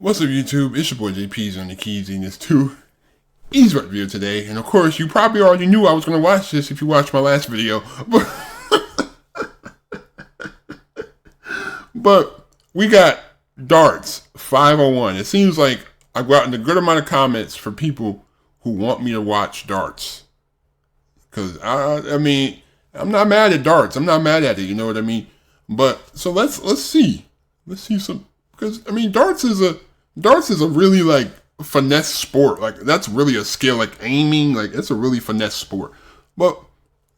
What's up, YouTube? It's your boy JP's on the keys in this too. Ease Rec video today, and of course, you probably already knew I was going to watch this if you watched my last video. But we got Darts 501. It seems like I've gotten a good amount of comments for people who want me to watch Darts. Because, I mean, I'm not mad at Darts. I'm not mad at it, you know what I mean? But, so let's see. Let's see some, because, I mean, Darts is a really, like, finesse sport. Like, that's really a skill, like, aiming, like, it's a really finesse sport. But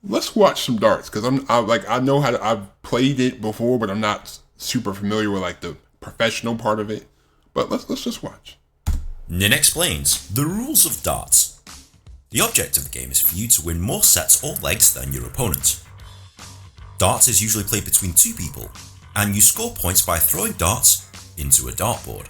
let's watch some darts, because I know how to, I've played it before, but I'm not super familiar with, like, the professional part of it. But let's just watch. Nin explains the rules of darts. The object of the game is for you to win more sets or legs than your opponent. Darts is usually played between two people, and you score points by throwing darts into a dartboard.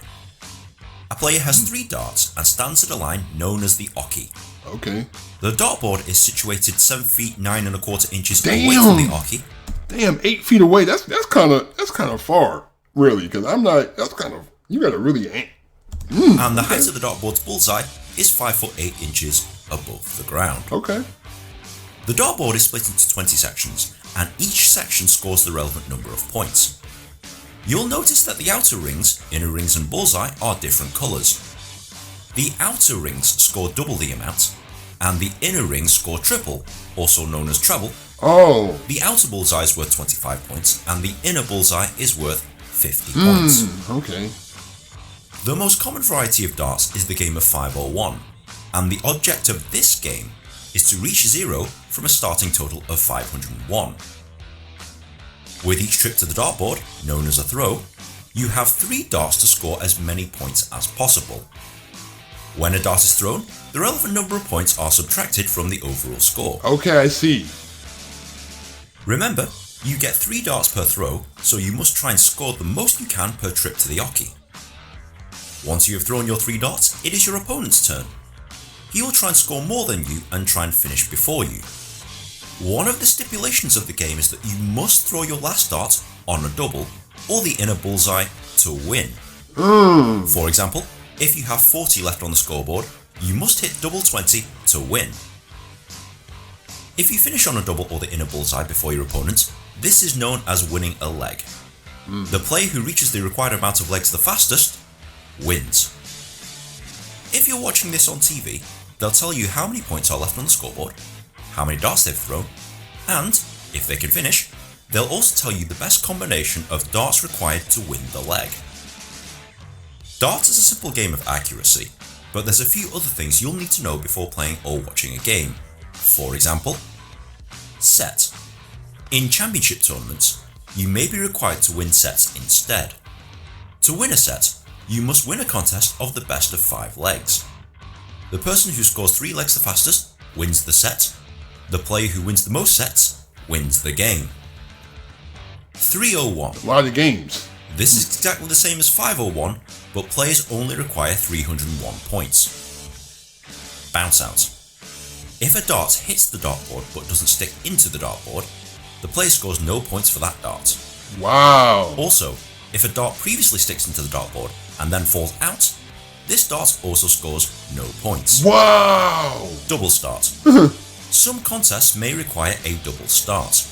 A player has 3 darts and stands at a line known as the oche. Okay. The dartboard is situated 7 feet 9 1/4 inches away from the oche. Damn, 8 feet away. That's kind of far, really. Because I'm not. That's kind of, you gotta really aim. And the height of the dartboard's bullseye is 5 foot 8 inches above the ground. Okay. The dartboard is split into 20 sections, and each section scores the relevant number of points. You'll notice that the outer rings, inner rings and bullseye are different colours. The outer rings score double the amount, and the inner rings score triple, also known as treble. Oh. The outer bullseye is worth 25 points, and the inner bullseye is worth 50 points. Okay. The most common variety of darts is the game of 501, and the object of this game is to reach 0 from a starting total of 501. With each trip to the dartboard, known as a throw, you have 3 darts to score as many points as possible. When a dart is thrown, the relevant number of points are subtracted from the overall score. Okay, I see. Remember, you get 3 darts per throw, so you must try and score the most you can per trip to the oche. Once you have thrown your 3 darts, it is your opponent's turn. He will try and score more than you and try and finish before you. One of the stipulations of the game is that you must throw your last dart on a double or the inner bullseye to win. For example, if you have 40 left on the scoreboard, you must hit double 20 to win. If you finish on a double or the inner bullseye before your opponent, this is known as winning a leg. The player who reaches the required amount of legs the fastest wins. If you're watching this on TV, they'll tell you how many points are left on the scoreboard, how many darts they've thrown, and, if they can finish, they'll also tell you the best combination of darts required to win the leg. Darts is a simple game of accuracy, but there's a few other things you'll need to know before playing or watching a game. For example, set. In championship tournaments, you may be required to win sets instead. To win a set, you must win a contest of the best of 5 legs. The person who scores 3 legs the fastest wins the set. The player who wins the most sets wins the game. 301. A lot of games. This is exactly the same as 501, but players only require 301 points. Bounce out. If a dart hits the dartboard but doesn't stick into the dartboard, the player scores no points for that dart. Wow. Also, if a dart previously sticks into the dartboard and then falls out, this dart also scores no points. Wow. Double start. Some contests may require a double start.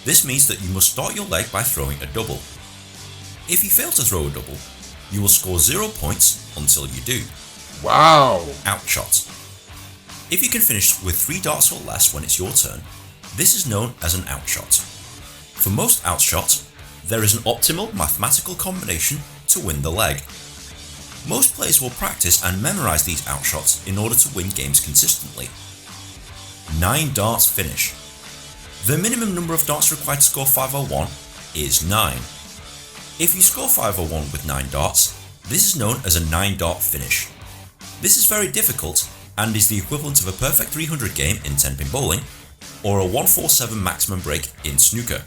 This means that you must start your leg by throwing a double. If you fail to throw a double, you will score 0 points until you do. Wow. Outshot. If you can finish with 3 darts or less when it's your turn, this is known as an outshot. For most outshots, there is an optimal mathematical combination to win the leg. Most players will practice and memorize these outshots in order to win games consistently. 9 darts finish. The minimum number of darts required to score 501 is 9. If you score 501 with 9 darts, this is known as a 9 dart finish. This is very difficult and is the equivalent of a perfect 300 game in 10-pin bowling or a 147 maximum break in snooker.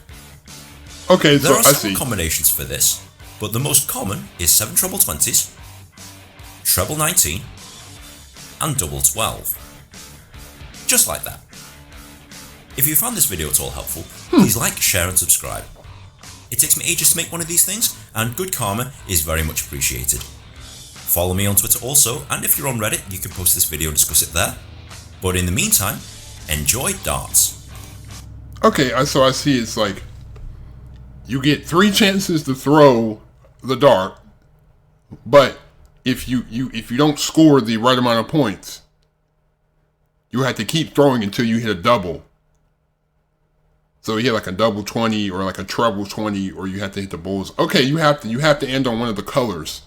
Okay, There so are I several see. combinations for this, but the most common is 7 treble 20s, treble 19, and double 12. Just like that. If you found this video at all helpful, please like, share and subscribe. It takes me ages to make one of these things, and good karma is very much appreciated. Follow me on Twitter also, and if you're on Reddit, you can post this video and discuss it there. But in the meantime, enjoy darts. Okay, so I see it's like you get 3 chances to throw the dart, but if you don't score the right amount of points, you have to keep throwing until you hit a double. So you hit like a double 20 or like a treble 20, or you have to hit the bulls. Okay, you have to end on one of the colors,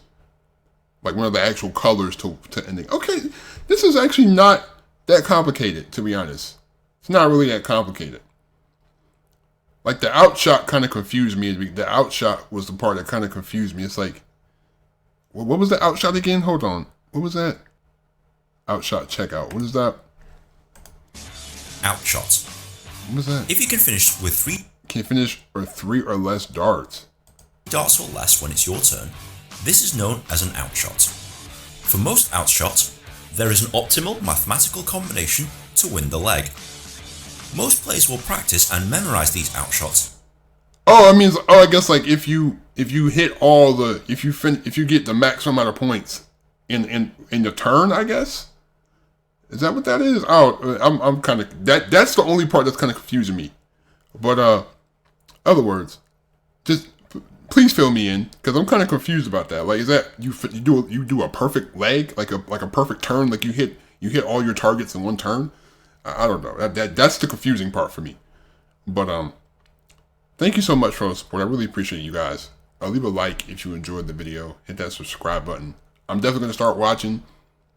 like one of the actual colors to ending. Okay, this is actually not that complicated, to be honest. It's not really that complicated. Like the outshot kind of confused me. The outshot was the part that kind of confused me. It's like, what was the outshot again? Hold on. What was that? Outshot checkout. What is that? Outshot. What was that? If you can finish with 3 or less darts. Darts or less when it's your turn, this is known as an outshot. For most outshots, there is an optimal mathematical combination to win the leg. Most players will practice and memorize these outshots. I guess like if you hit all the if you get the maximum amount of points in the turn, I guess. Is that what that is? Oh, I'm kind of that's the only part that's kind of confusing me. But other words, just please fill me in because I'm kind of confused about that. Like, is that you do a perfect leg, like a perfect turn, like you hit all your targets in one turn? I don't know. That's the confusing part for me. But thank you so much for the support. I really appreciate you guys. Leave a like if you enjoyed the video. Hit that subscribe button. I'm definitely gonna start watching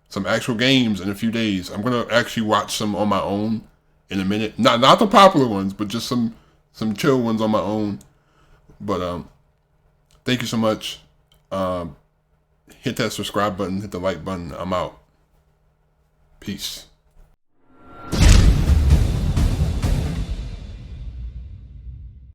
some actual games in a few days. I'm gonna actually watch some on my own in a minute. Not the popular ones, but just some chill ones on my own. But thank you so much. Hit that subscribe button, hit the like button. I'm out. Peace.